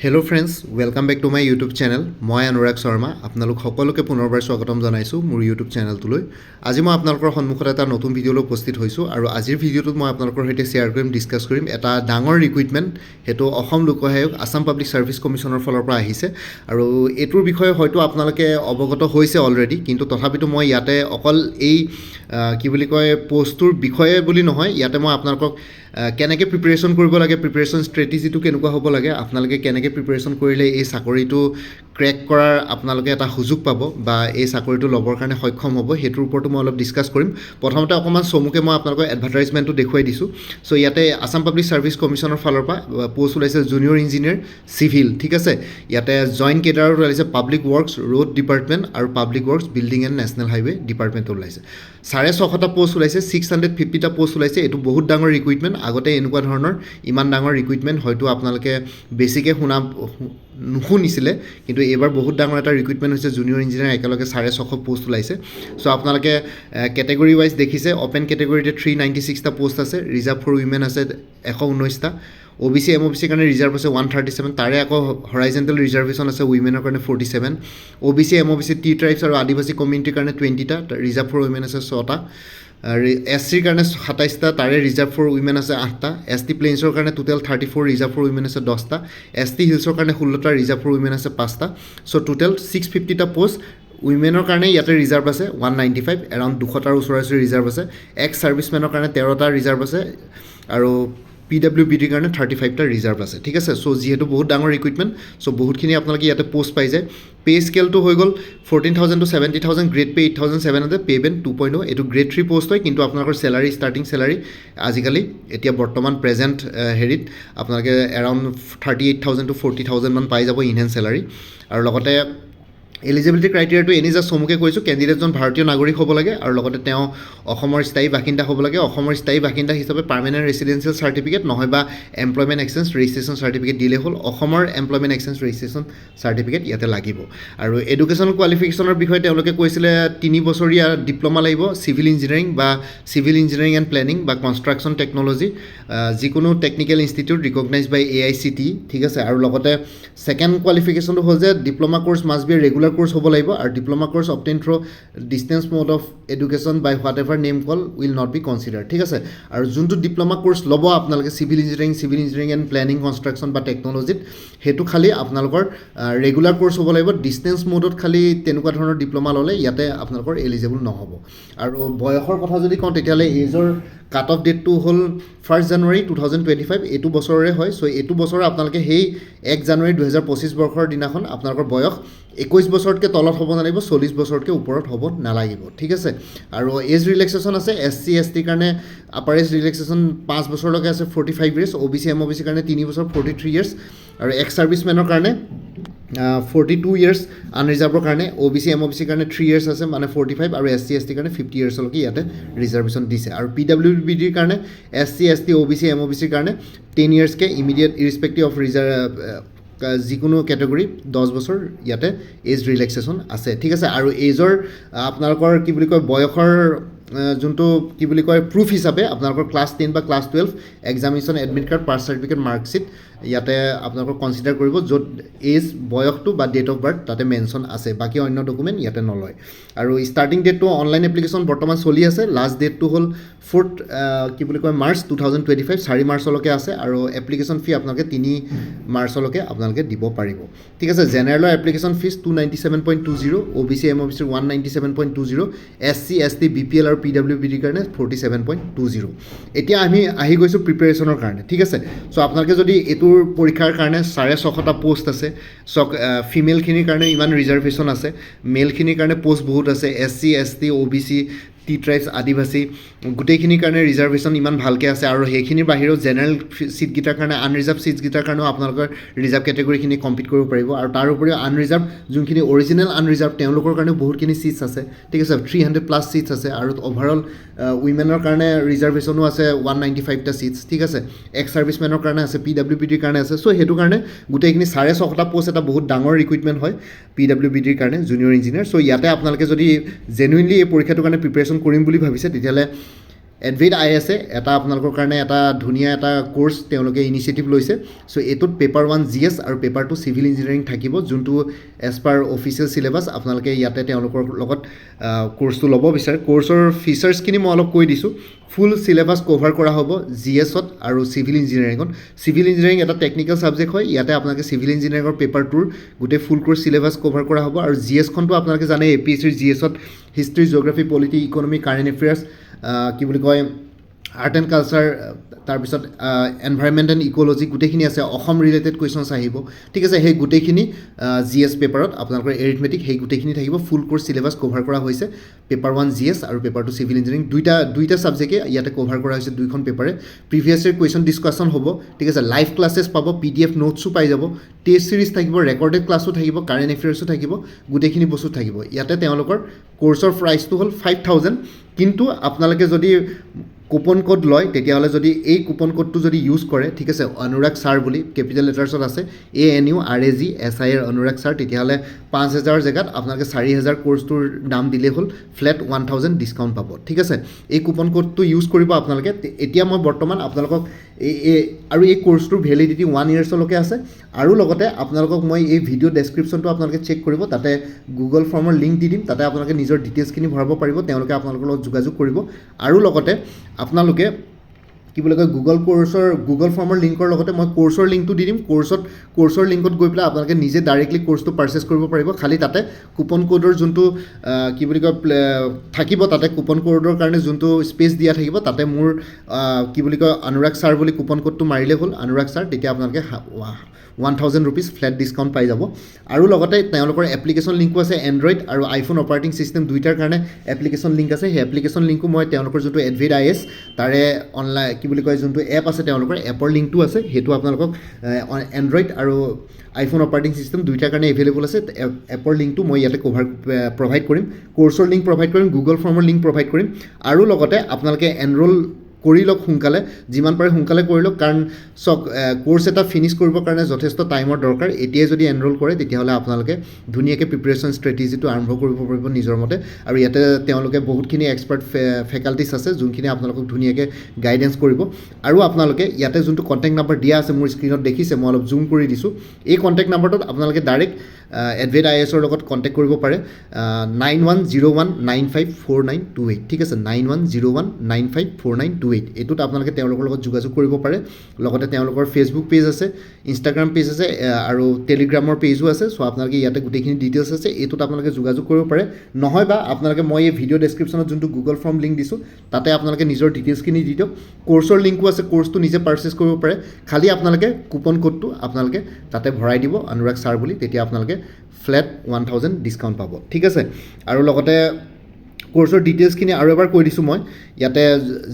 Hello' friends, welcome back to my YouTube channel. মই অনুৰাগ শৰ্মা আপোনালোক সকলোকে পুনৰবাৰ স্বাগতম জনাইছোঁ মোৰ ইউটিউব চেনেলটোলৈ। আজি মই আপোনালোকৰ সন্মুখত এটা নতুন ভিডিঅ'লৈ উপস্থিত হৈছোঁ আৰু আজিৰ ভিডিঅ'টোত মই আপোনালোকৰ সৈতে শ্বেয়াৰ কৰিম, ডিছকাছ কৰিম এটা ডাঙৰ ৰিক্ৰুইটমেণ্ট। সেইটো অসম লোক আয়োগ আছাম পাব্লিক ছাৰ্ভিচ কমিশ্যনৰ ফালৰ পৰা আহিছে আৰু এইটোৰ বিষয়ে হয়তো আপোনালোকে অৱগত হৈছে অলৰেডি, কিন্তু তথাপিতো মই ইয়াতে অকল এই পষ্টটোৰ বিষয়ে বুলি নহয়, ইয়াতে মই আপোনালোকক কেনেকৈ প্ৰিপেৰেশ্যন কৰিব লাগে, প্ৰিপেৰেশ্যন ষ্ট্ৰেটেজিটো কেনেকুৱা হ'ব লাগে, আপোনালোকে কেনেকৈ প্ৰিপেৰেশ্যন কৰিলে এই চাকৰিটো ক্ৰেক কৰাৰ আপোনালোকে এটা সুযোগ পাব বা এই চাকৰিটো ল'বৰ কাৰণে সক্ষম হ'ব, সেইটোৰ ওপৰতো মই অলপ ডিছকাছ কৰিম। প্ৰথমতে অকণমান চমুকৈ মই আপোনালোকক এডভাৰটাইজমেণ্টটো দেখুৱাই দিছোঁ। চ' ইয়াতে আছাম পাব্লিক ছাৰ্ভিচ কমিশ্যনৰ ফালৰ পৰা পষ্ট ওলাইছে জুনিয়ৰ ইঞ্জিনিয়াৰ চিভিল, ঠিক আছে। ইয়াতে জইণ্ট কেডাৰত ওলাইছে পাব্লিক ৱৰ্কছ, ৰোড ডিপাৰ্টমেণ্ট আৰু public works, building and national highway department ওলাইছে। 650টা পষ্ট ওলাইছে, 650টা পষ্ট ওলাইছে। এইটো বহুত ডাঙৰ ৰিক্ৰুইটমেণ্ট। আগতে এনেকুৱা ধৰণৰ ইমান ডাঙৰ ৰিক্ৰুইটমেণ্ট হয়তো আপোনালোকে বেছিকৈ নুশুনিছিলে, কিন্তু এইবাৰ বহুত ডাঙৰ এটা ৰিক্ৰুইটমেণ্ট হৈছে। জুনিয়ৰ ইঞ্জিনিয়াৰ একেলগে 650 পষ্ট ওলাইছে। চ' আপোনালোকে কেটেগৰী ৱাইজ দেখিছে, অ'পেন কেটেগৰীতে 396টা পষ্ট আছে, ৰিজাৰ্ভ ফৰ উইমেন আছে 119টা, OBC MOBC কাৰণে ৰিজাৰ্ভ আছে 137, তাৰে আকৌ হৰাইজেণ্টেল ৰিজাৰ্ভেশ্যন আছে উইমেনৰ কাৰণে 47, OBC MOBC টি ট্ৰাইবছ আৰু আদিবাসী কমিউনিটিৰ কাৰণে 20টা, ৰিজাৰ্ভ ফৰ উইমেন আছে 6টা, SCৰ কাৰণে 27টা, তাৰে ৰিজাৰ্ভ ফৰ উইমেন আছে 8টা, ST প্লেইনছৰ কাৰণে টোটেল 34, ৰিজাৰ্ভ ফৰ উইমেন আছে 10টা, ST হিলছৰ কাৰণে 16টা, ৰিজাৰ্ভ ফৰ উইমেন আছে 5টা। চ' টোটেল 650টা পষ্ট। উইমেনৰ কাৰণে ইয়াতে ৰিজাৰ্ভ আছে 195, এৰাউণ্ড 200টাৰ ওচৰা ওচৰি ৰিজাৰ্ভ আছে। এক্স ছাৰ্ভিচমেনৰ কাৰণে 13টা ৰিজাৰ্ভ আছে আৰু PWBDৰ কাৰণে 35টা ৰিজাৰ্ভ আছে, ঠিক আছে। চ' যিহেতু বহুত ডাঙৰ ৰিক্ৰুইটমেণ্ট, চ' বহুতখিনি আপোনালোকে ইয়াতে পষ্ট পাই যায়। পে স্কেলটো হৈ গ'ল 14,000 to 70,000, grade pay 8,700, pay Ben 2.0। এইটো গ্ৰেড 3 পষ্ট হয়, কিন্তু আপোনালোকৰ চেলাৰী ষ্টাৰ্টিং চেলাৰী আজিকালি এতিয়া বৰ্তমান প্ৰেজেণ্ট হেৰিত আপোনালোকে এৰাউণ্ড 38,000 to 40,000 মান পাই যাব ইনহেণ্ড চেলাৰী। আৰু লগতে এলিজিবিলিটি ক্ৰাইটেৰিয়াটো এনেই জাষ্ট চমুকৈ কৈছোঁ, কেণ্ডিডেটজন ভাৰতীয় নাগৰিক হ'ব লাগে আৰু লগতে তেওঁ অসমৰ স্থায়ী বাসিন্দা হ'ব লাগে। অসমৰ স্থায়ী বাসিন্দা হিচাপে পাৰ্মানেণ্ট ৰেচিডেঞ্চিয়েল চাৰ্টিফিকেট নহয় বা এমপ্লয়মেণ্ট এক্সচেঞ্জ ৰেজিষ্ট্ৰেশ্যন চাৰ্টিফিকেট দিলেই হ'ল। অসমৰ এমপ্লয়মেণ্ট এক্সচেঞ্জ ৰেজিষ্ট্ৰেশ্যন চাৰ্টিফিকেট ইয়াতে লাগিব। আৰু এডুকেশ্যনেল কোৱালিফিকেশ্যনৰ বিষয়ে তেওঁলোকে কৈছিলে 3 বছৰীয়া ডিপ্ল'মা লাগিব, চিভিল ইঞ্জিনিয়াৰিং বা চিভিল ইঞ্জিনিয়াৰিং এণ্ড প্লেনিং বা কনষ্ট্ৰাকশ্যন টেকন'লজি, যিকোনো technical institute recognise by AICTE, ঠিক আছে। আৰু লগতে ছেকেণ্ড কোৱালিফিকেশ্যনটো হ'ল যে diploma course must be regular course হ'ব লাগিব আৰু diploma course obtain through distance mode of education by whatever name call will not be consider, ঠিক আছে। আৰু যোনটো ডিপ্ল'মা কোৰ্চ ল'ব আপোনালোকে civil engineering and planning construction বা টেকন'লজিত, সেইটো খালি আপোনালোকৰ ৰেগুলাৰ কোৰ্চ হ'ব লাগিব। ডিষ্টেঞ্চ মোডত খালি তেনেকুৱা ধৰণৰ ডিপ্ল'মা ল'লে ইয়াতে আপোনালোকৰ এলিজিবল নহ'ব। আৰু বয়সৰ কথা যদি কওঁ তেতিয়াহ'লে এজৰ কাট অফ ডেটটো হ'ল 1 জানুৱাৰী 2025, এইটো বছৰৰে হয়। চ' এইটো বছৰ আপোনালোকে সেই 1 জানুৱাৰী 2025 বৰ্ষৰ দিনাখন আপোনালোকৰ বয়স 21 বছৰতকৈ তলত হ'ব নালাগিব, 40 বছৰতকৈ ওপৰত হ'ব নালাগিব, ঠিক আছে। আৰু এজ ৰিলেক্সেশ্যন আছে SC ST কাৰণে আপাৰ এজ ৰিলেক্সেশ্যন 5 বছৰলৈকে আছে 45 years, OBC MOBC কাৰণে 3 বছৰ 43 years, আৰু এক্স ছাৰ্ভিচমেনৰ কাৰণে 42 years, আনৰিজাৰ্ভৰ কাৰণে OBC MOBC কাৰণে 3 years আছে মানে 45, আৰু SC ST কাৰণে 50 yearsলৈকে ইয়াতে ৰিজাৰ্ভেশ্যন দিছে। আৰু PWBDৰ কাৰণে SC ST OBC MOBCৰ কাৰণে 10 yearsকৈ ইমিডিয়েট ইৰিছপেক্টিভ অফ যিকোনো কেটেগৰী 10 বছৰ ইয়াতে এজ ৰিলেক্সেশ্যন আছে, ঠিক আছে। আৰু এজৰ আপোনালোকৰ বয়সৰ যোনটো প্ৰুফ হিচাপে আপোনালোকৰ ক্লাছ 10 বা class 12 examination admit card, pass certificate, marksheet ইয়াতে আপোনালোকৰ কনচিডাৰ কৰিব, য'ত এজ বয়সটো বা ডেট অফ বাৰ্থ তাতে মেনশ্যন আছে, বাকী অন্য ডকুমেণ্ট ইয়াতে নলয়। আৰু ষ্টাৰ্টিং ডেটটো অনলাইন এপ্লিকেশ্যন বৰ্তমান চলি আছে। লাষ্ট ডেটটো হ'ল 4 মাৰ্চ 2025, 4 মাৰ্চলৈকে আছে। আৰু এপ্লিকেশ্যন ফি আপোনালোকে 3 মাৰ্চলৈকে আপোনালোকে দিব পাৰিব, ঠিক আছে। জেনেৰেলৰ application fees 297.20, OBC MOBC 197.20, SC ST BPL আৰু PWBDৰ কাৰণে 47.20। এতিয়া আমি আহি গৈছোঁ প্ৰিপেৰেশ্যনৰ কাৰণে, ঠিক আছে। চ' আপোনালোকে যদি এইটোৰ পৰীক্ষাৰ কাৰণে 650টা পষ্ট আছে, ফিমেলখিনিৰ কাৰণে ইমান ৰিজাৰ্ভেশ্যন আছে, মেলখিনিৰ কাৰণে পষ্ট বহুত আছে, SC ST OBC T tribes আদিবাসী গোটেইখিনিৰ কাৰণে ৰিজাৰ্ভেশ্যন ইমান ভালকৈ আছে। আৰু সেইখিনিৰ বাহিৰেও জেনেৰেল ছিটকেইটাৰ কাৰণে, আনৰিজাৰ্ভ ছিটছকেইটাৰ কাৰণেও আপোনালোকৰ ৰিজাৰ্ভ কেটেগৰীখিনি কম্পিট কৰিব পাৰিব। আৰু তাৰ উপৰিও আনৰিজাৰ্ভ যোনখিনি অৰিজিনেল আনৰিজাৰ্ভ তেওঁলোকৰ কাৰণেও বহুতখিনি ছিটছ আছে, ঠিক আছে। 300+ ছিটছ আছে। আৰু অভাৰঅল উইমেনৰ কাৰণে ৰিজাৰ্ভেশ্যনো আছে 195টা ছিটছ, ঠিক আছে। এক্স ছাৰ্ভিচমেনৰ কাৰণে আছে, PWBDৰ কাৰণে আছে। চ' সেইটো কাৰণে গোটেইখিনি 650টা পষ্ট এটা বহুত ডাঙৰ ৰিক্ৰুইটমেণ্ট হয় PWBDৰ কাৰণে জুনিয়ৰ ইঞ্জিনিয়াৰ। চ' ইয়াতে আপোনালোকে যদি জেনুইনলি এই পৰীক্ষাটোৰ কাৰণে প্ৰিপেৰেশ্যন কৰিম বুলি ভাবিছে তেতিয়াহ'লে এডভেট IAS এটা আপোনালোকৰ কাৰণে এটা ধুনীয়া এটা কোৰ্ছ তেওঁলোকে ইনিচিয়েটিভ লৈছে চ' এইটোত পেপাৰ 1 GS আৰু পেপাৰ 2 চিভিল ইঞ্জিনিয়াৰিং থাকিব যোনটো এজ পাৰ অফিচিয়েল চিলেবাছ আপোনালোকে ইয়াতে তেওঁলোকৰ লগত কোৰ্ছটো ল'ব বিচাৰে কোৰ্ছৰ ফিচাৰ্ছখিনি মই অলপ কৈ দিছোঁ ফুল চিলেবাছ কভাৰ কৰা হ'ব GSত আৰু চিভিল ইঞ্জিনিয়াৰিঙত চিভিল ইঞ্জিনিয়াৰিং এটা টেকনিকেল ছাবজেক্ট হয় ইয়াতে আপোনালোকে চিভিল ইঞ্জিনিয়াৰিঙৰ পেপাৰ 2ৰ গোটেই ফুল কোৰ্ছ চিলেবাছ কভাৰ কৰা হ'ব আৰু GSখনটো আপোনালোকে জানে APSCৰ GSত history geography polity economy current affairs কি বুলি কয় আৰ্ট এণ্ড কালচাৰ তাৰপিছত এনভাইৰনমেণ্ট এণ্ড ইক'লজি গোটেইখিনি আছে অসম ৰিলেটেড কুৱেশ্যনছ আহিব ঠিক আছে সেই গোটেইখিনি GS পেপাৰত আপোনালোকৰ এৰিথমেটিক সেই গোটেইখিনি থাকিব ফুল কোৰ্ছ চিলেবাছ কভাৰ কৰা হৈছে পেপাৰ 1 GS আৰু পেপাৰ 2 চিভিল ইঞ্জিনিয়াৰিং দুইটা ছাবজেক্টে ইয়াতে কভাৰ কৰা হৈছে দুইখন পেপাৰে প্ৰিভিয়াছ ইয়েৰ কুৱেশ্যন ডিছকাশ্যন হ'ব ঠিক আছে লাইভ ক্লাছেছ পাব PDF নোটছো পাই যাব টেষ্ট চিৰিজ থাকিব ৰেকৰ্ডেড ক্লাছো থাকিব কাৰেণ্ট এফেয়াৰ্ছো থাকিব গোটেইখিনি বস্তু থাকিব ইয়াতে তেওঁলোকৰ কোৰ্ছৰ প্ৰাইচটো হ'ল 5,000 কিন্তু আপোনালোকে যদি কুপন কোড লয় তেতিয়াহ'লে যদি এই কুপন কোডটো যদি ইউজ কৰে ঠিক আছে অনুৰাগ ছাৰ বুলি কেপিটেল লেটাৰ্ছত আছে ANURAGSIR অনুৰাগ ছাৰ তেতিয়াহ'লে 5,000 জেগাত আপোনালোকে 4,000 কোৰ্ছটোৰ দাম দিলেই হ'ল ফ্লেট 1,000 ডিছকাউণ্ট পাব ঠিক আছে এই কুপন কোডটো ইউজ কৰিব আপোনালোকে এতিয়া মই বৰ্তমান আপোনালোকক আৰু এই কোৰ্ছটোৰ ভেলিডিটি 1 ইয়াৰ্ছলৈকে আছে আৰু লগতে আপোনালোকক মই এই ভিডিঅ' ডেছক্ৰিপশ্যনটো আপোনালোকে চেক কৰিব তাতে গুগল ফৰ্মৰ লিংক দি দিম তাতে আপোনালোকে নিজৰ ডিটেইলছখিনি ভৰাব পাৰিব তেওঁলোকে আপোনালোকৰ লগত যোগাযোগ কৰিব আৰু লগতে আপোনালোকে কি বুলি কয় গুগল ফৰ্মৰ লিংকৰ লগতে মই কোৰ্ছৰ লিংকটো দি দিম কোৰ্ছৰ লিংকত গৈ পেলাই আপোনালোকে নিজে ডাইৰেক্টলি কোৰ্ছটো পাৰচেছ কৰিব পাৰিব খালি তাতে কুপন কোডৰ যোনটো কি বুলি কয় থাকিব তাতে কুপন কোডৰ কাৰণে যোনটো স্পেচ দিয়া থাকিব তাতে মোৰ কি বুলি কয় অনুৰাগ ছাৰ বুলি কুপন কোডটো মাৰিলে হ'ল অনুৰাগ ছাৰ তেতিয়া আপোনালোকে 1,000 rupees ফ্লেট ডিছকাউণ্ট পাই যাব আৰু লগতে তেওঁলোকৰ এপ্লিকেশ্যন লিংকো আছে এণ্ড্ৰইড আৰু আইফোন অপাৰেটিং চিষ্টেম দুইটাৰ কাৰণে এপ্লিকেশ্যন লিংক আছে সেই এপ্লিকেশ্যন লিংকো মই তেওঁলোকৰ যোনটো এডভেট IAS তাৰে অনলাইন কি বুলি কয় যোনটো এপ আছে তেওঁলোকৰ এপৰ লিংকটো আছে সেইটো আপোনালোকক এণ্ড্ৰইড আৰু আইফোন অপাৰেটিং চিষ্টেম দুইটাৰ কাৰণে এভেইলেবল আছে এপৰ লিংকটো মই ইয়াতে প্ৰভাইড কৰিম কোৰ্ছৰ লিংক প্ৰভাইড কৰিম গুগল ফৰ্মৰ লিংক প্ৰভাইড কৰিম আৰু লগতে আপোনালোকে এনৰোল কৰি লওক সোনকালে যিমান পাৰে সোনকালে কৰি লওক কাৰণ চক কোৰ্ছ এটা ফিনিছ কৰিবৰ কাৰণে যথেষ্ট টাইমৰ দৰকাৰ এতিয়াই যদি এনৰোল কৰে তেতিয়াহ'লে আপোনালোকে ধুনীয়াকৈ প্ৰিপেৰেশ্যন ষ্ট্ৰেটেজিটো আৰম্ভ কৰিব পাৰিব নিজৰ মতে আৰু ইয়াতে তেওঁলোকে বহুতখিনি এক্সপাৰ্ট ফেকাল্টিছ আছে যোনখিনি আপোনালোকক ধুনীয়াকৈ গাইডেঞ্চ কৰিব আৰু আপোনালোকে ইয়াতে যোনটো কণ্টেক্ট নাম্বাৰ দিয়া আছে মোৰ স্ক্ৰীণত দেখিছে মই অলপ জুম কৰি দিছোঁ এই কণ্টেক্ট নাম্বাৰটোত আপোনালোকে ডাইৰেক্ট এডভেট IASৰ লগত কণ্টেক্ট কৰিব পাৰে 9101954928 ঠিক আছে 9101954928 এইটোত আপোনালোকে তেওঁলোকৰ লগত যোগাযোগ কৰিব পাৰে লগতে তেওঁলোকৰ ফেচবুক পেজ আছে ইনষ্টাগ্ৰাম পেজ আছে আৰু টেলিগ্ৰামৰ পেজো আছে চ' আপোনালোকে ইয়াতে গোটেইখিনি ডিটেইলছ আছে এইটোত আপোনালোকে যোগাযোগ কৰিব পাৰে নহয় বা আপোনালোকে মই এই ভিডিঅ' ডেছক্ৰিপশ্যনত যোনটো গুগল ফৰ্ম লিংক দিছোঁ তাতে আপোনালোকে নিজৰ ডিটেইলছখিনি দি দিয়ক কোৰ্ছৰ লিংকো আছে কোৰ্ছটো নিজে পাৰচেছ কৰিব পাৰে খালি আপোনালোকে কুপন কোডটো আপোনালোকে তাতে ভৰাই দিব অনুৰাগ ছাৰ বুলি তেতিয়া আপোনালোকে ফ্লেট 1,000 ডিছকাউণ্ট পাব ঠিক আছে আৰু লগতে কোৰ্ছৰ ডিটেইলছখিনি আৰু এবাৰ কৈ দিছোঁ মই ইয়াতে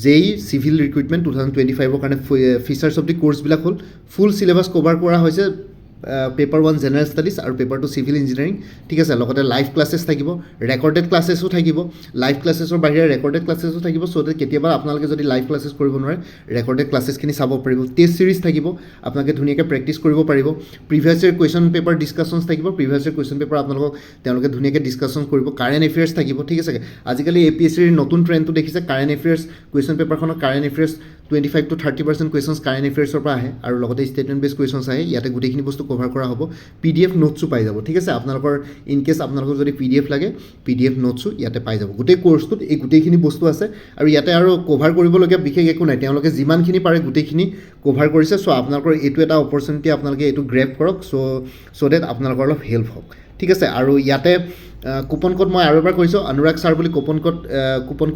JEE চিভিল ৰিক্ৰুইটমেণ্ট 2025ৰ কাৰণে ফিচাৰ্ছ অফ দি কোৰ্ছবিলাক হ'ল ফুল চিলেবাছ কভাৰ কৰা হৈছে পেপাৰ 1 জেনেৰেল ষ্টাডিজ আৰু পেপাৰ 2 চিভিল ইঞ্জিনিয়াৰিং ঠিক আছে লগতে লাইভ ক্লাছেছ থাকিব ৰেকৰ্ডেড ক্লাছেছো থাকিব লাইভ ক্লাছেছৰ বাহিৰে ৰেকৰ্ডেড ক্লাছেছো থাকিব চ' কেতিয়াবা আপোনালোকে যদি লাইভ ক্লাছেছ কৰিব নোৱাৰে ৰেকৰ্ডেড ক্লাছেছখিনি চাব পাৰিব টেষ্ট চিৰিজ থাকিব আপোনালোকে ধুনীয়াকৈ প্ৰেক্টিছ কৰিব পাৰিব প্ৰিভিয়াছ ইয়েৰ কুৱেশ্যন পেপাৰ ডিছকাশ্যনছ থাকিব প্ৰিভিয়াছ ইয়েৰ কুৱেশ্যন পেপাৰ আপোনালোকক তেওঁলোকে ধুনীয়াকৈ ডিছকাশ্যন কৰিব কাৰেণ্ট এফেয়াৰ্ছ থাকিব ঠিক আছে আজিকালি APSCৰ নতুন ট্ৰেণ্ডটো দেখিছে কাৰেণ্ট এফেয়াৰ্ছ কুৱেশ্যন পেপাৰখনৰ current affairs 25 to 30% questions current এফেয়াৰ্ছৰ পৰা আহে আৰু লগতে ষ্টেটমেণ্ট বেছ কুৱেশ্যনছ আহে ইয়াতে গোটেইখিনি বস্তু কভাৰ কৰা হ'ব PDF নোটছো পাই যাব ঠিক আছে আপোনালোকৰ ইন কেছ আপোনালোকৰ যদি PDF লাগে PDF নোটছো ইয়াতে পাই যাব গোটেই কোৰ্ছটোত এই গোটেইখিনি বস্তু আছে আৰু ইয়াতে আৰু কভাৰ কৰিবলগীয়া বিশেষ একো নাই তেওঁলোকে যিমানখিনি পাৰে গোটেইখিনি কভাৰ কৰিছে চ' আপোনালোকৰ এইটো এটা অপৰচুনিটি আপোনালোকে এইটো গ্ৰেব কৰক চ' ডেট আপোনালোকৰ অলপ হেল্প হওক ঠিক আছে আৰু ইয়াতে কুপন কোড মই আৰু এবাৰ কৈছোঁ অনুৰাগ ছাৰ বুলি কুপন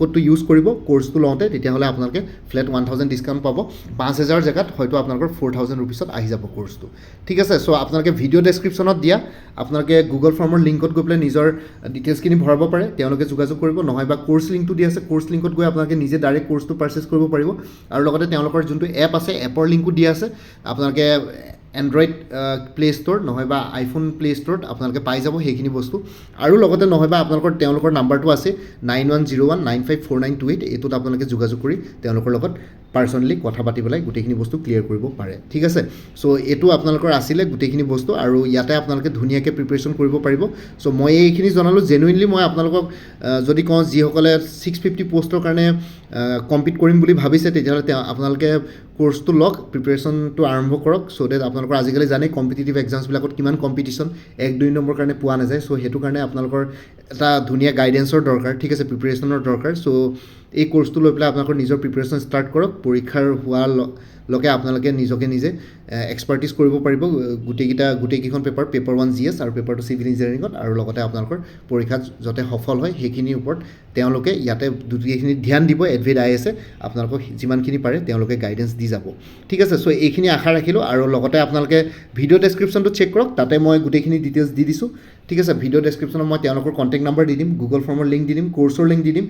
কোডটো ইউজ কৰিব কোৰ্ছটো লওঁতে তেতিয়াহ'লে আপোনালোকে ফ্লেট 1,000 ডিছকাউণ্ট পাব 5,000 জেগাত হয়তো আপোনালোকৰ 4,000 ৰুপিছত আহি যাব কোৰ্ছটো ঠিক আছে চ' আপোনালোকে ভিডিঅ' ডেছক্ৰিপশ্যনত দিয়া আপোনালোকে গুগল ফৰ্মৰ লিংকত গৈ পেলাই নিজৰ ডিটেইলছখিনি ভৰাব পাৰে তেওঁলোকে যোগাযোগ কৰিব নহয় বা কোৰ্ছ লিংকটো দি আছে কোৰ্ছ লিংকত গৈ আপোনালোকে নিজে ডাইৰেক্ট কোৰ্ছটো পাৰচেছ কৰিব পাৰিব আৰু লগতে তেওঁলোকৰ যোনটো এপ আছে এপৰ লিংকো দিয়া আছে আপোনালোকে এণ্ড্ৰইড প্লে ষ্ট'ৰ নহয় বা আইফোন প্লে ষ্ট'ৰত আপোনালোকে পাই যাব সেইখিনি বস্তু আৰু লগতে নহয় বা তেওঁলোকৰ নাম্বাৰটো আছে 9101954928 এইটোত আপোনালোকে যোগাযোগ কৰি তেওঁলোকৰ লগত পাৰ্চনেলি কথা পাতি পেলাই গোটেইখিনি বস্তু ক্লিয়াৰ কৰিব পাৰে ঠিক আছে চ' এইটো আপোনালোকৰ আছিলে গোটেইখিনি বস্তু আৰু ইয়াতে আপোনালোকে ধুনীয়াকৈ প্ৰিপেৰেশ্যন কৰিব পাৰিব চ' মই এইখিনি জনালোঁ জেনুইনলি মই আপোনালোকক যদি কওঁ যিসকলে 650 পষ্টৰ কাৰণে কম্পিট কৰিম বুলি ভাবিছে তেতিয়াহ'লে আপোনালোকে কোৰ্চটো লওক প্ৰিপেৰেশ্যনটো আৰম্ভ কৰক চ' ডেট আপোনালোকৰ আজিকালি জানেই কম্পিটিটিভ এক্সামছবিলাকত কিমান কম্পিটিশ্যন 1-2 নম্বৰ কাৰণে পোৱা নাযায় চ' সেইটো কাৰণে আপোনালোকৰ এটা ধুনীয়া গাইডেঞ্চৰ দৰকাৰ ঠিক আছে প্ৰিপেৰেশ্যনৰ দৰকাৰ চ' এই কোৰ্চটো লৈ পেলাই আপোনালোকৰ নিজৰ প্ৰিপেৰেশ্যন ষ্টাৰ্ট কৰক পৰীক্ষাৰ হোৱালৈকে আপোনালোকে নিজকে নিজে এক্সপাৰ্টিজ কৰিব পাৰিব গোটেইকেইখন পেপাৰ 1 GS আৰু পেপাৰ 2 চিভিল ইঞ্জিনিয়াৰিঙত আৰু লগতে আপোনালোকৰ পৰীক্ষাত যাতে সফল হয় সেইখিনিৰ ওপৰত তেওঁলোকে ইয়াতে গোটেইখিনি ধ্যান দিব এডভিড IAS আপোনালোকক যিমানখিনি পাৰে তেওঁলোকে গাইডেঞ্চ দি যাব ঠিক আছে চ' এইখিনি আশা ৰাখিলোঁ আৰু লগতে আপোনালোকে ভিডিঅ' ডেছক্ৰিপশ্যনটো চেক কৰক তাতে মই গোটেইখিনি ডিটেইলছ দি দিছোঁ ঠিক আছে ভিডিঅ' ডেছক্ৰিপশ্যনত মই তেওঁলোকৰ কণ্টেক্ট নাম্বাৰ দি দিম গুগল ফৰ্মৰ লিংক দি দিম কোৰ্চৰ লিংক দি দিম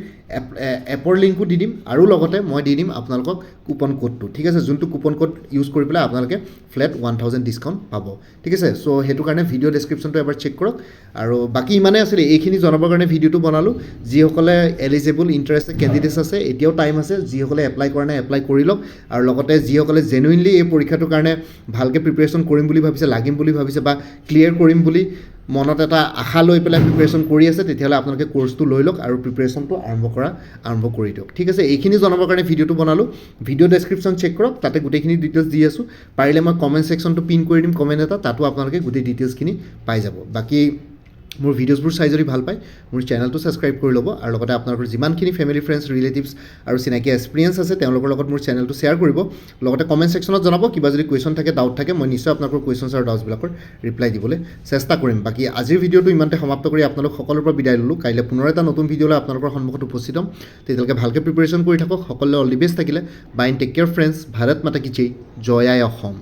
এপৰ লিংকো দি দিম আৰু লগতে মই দি দিম আপোনালোকক কুপন কোডটো ঠিক আছে যোনটো কুপন কোড ইউজ কৰি পেলাই আপোনালোকে ফ্লেট 1000 ডিছকাউণ্ট পাব ঠিক আছে চ' সেইটো কাৰণে ভিডিঅ' ডেছক্ৰিপশ্যনটো এবাৰ চেক কৰক আৰু বাকী ইমানেই আছিলে এইখিনি জনাবৰ কাৰণে ভিডিঅ'টো বনালোঁ যিসকলে এলিজিবল ইণ্টাৰেষ্টেড কেণ্ডিডেটছ আছে এতিয়াও টাইম আছে যিসকলে এপ্লাই কৰা নাই এপ্লাই কৰি লওক আৰু লগতে যিসকলে জেনুইনলি এই পৰীক্ষাটোৰ কাৰণে ভালকৈ প্ৰিপেৰেশ্যন কৰিম বুলি ভাবিছে লাগিম বুলি ভাবিছে বা ক্লিয়াৰ কৰিম বুলি মনত এটা আশা লৈ পেলাই প্ৰিপেৰেশ্যন কৰি আছে তেতিয়াহ'লে আপোনালোকে কোৰ্চটো লৈ লওক আৰু প্ৰিপেৰেশ্যনটো আৰম্ভ কৰি দিয়ক ঠিক আছে এইখিনি জনাবৰ কাৰণে ভিডিঅ'টো বনালোঁ ভিডিঅ' ডেছক্ৰিপশ্যন চেক কৰক তাতে গোটেইখিনি ডিটেইলছ দি আছোঁ পাৰিলে মই কমেণ্ট ছেকশ্যনটো পিন কৰি দিম কমেণ্ট এটা তাতো আপোনালোকে গোটেই ডিটেইলছখিনি পাই যাব বাকী মোৰ ভিডিঅ'ছবোৰ চাই যদি ভাল পায় মোৰ চেনেলটো ছাবস্ক্ৰাইব কৰি ল'ব আৰু লগতে আপোনালোকৰ যিমানখিনি ফেমিলি ফ্ৰেণ্ডছ ৰিলেটিভছ আৰু চিনাকি এক্সপিৰিয়েঞ্চ আছে তেওঁলোকৰ লগত মোৰ চেনেলটো শ্বেয়াৰ কৰিব লগতে কমেণ্ট ছেকশ্যনত জনাব কিবা যদি কুৱেশ্যন থাকে ডাউট থাকে মই নিশ্চয় আপোনালোকৰ কুৱেশ্যনছ আৰু ডাউটছবিলাকৰ ৰিপ্লাই দিবলৈ চেষ্টা কৰিম বাকী আজিৰ ভিডিঅ'টো ইমানতে সমাপ্ত কৰি আপোনালোক সকলোৰে পৰা বিদায় ল'লোঁ কাইলৈ পুনৰ এটা নতুন ভিডিঅ' লৈ আপোনালোকৰ সন্মুখত উপস্থিত হ'ম তেতিয়ালৈকে ভালকৈ প্ৰিপেৰেশ্যন কৰি থাকক সকলোৱে অল দি বেষ্ট থাকিলে bye take care friends Bharat মাতা কি জয় জয় আই অসম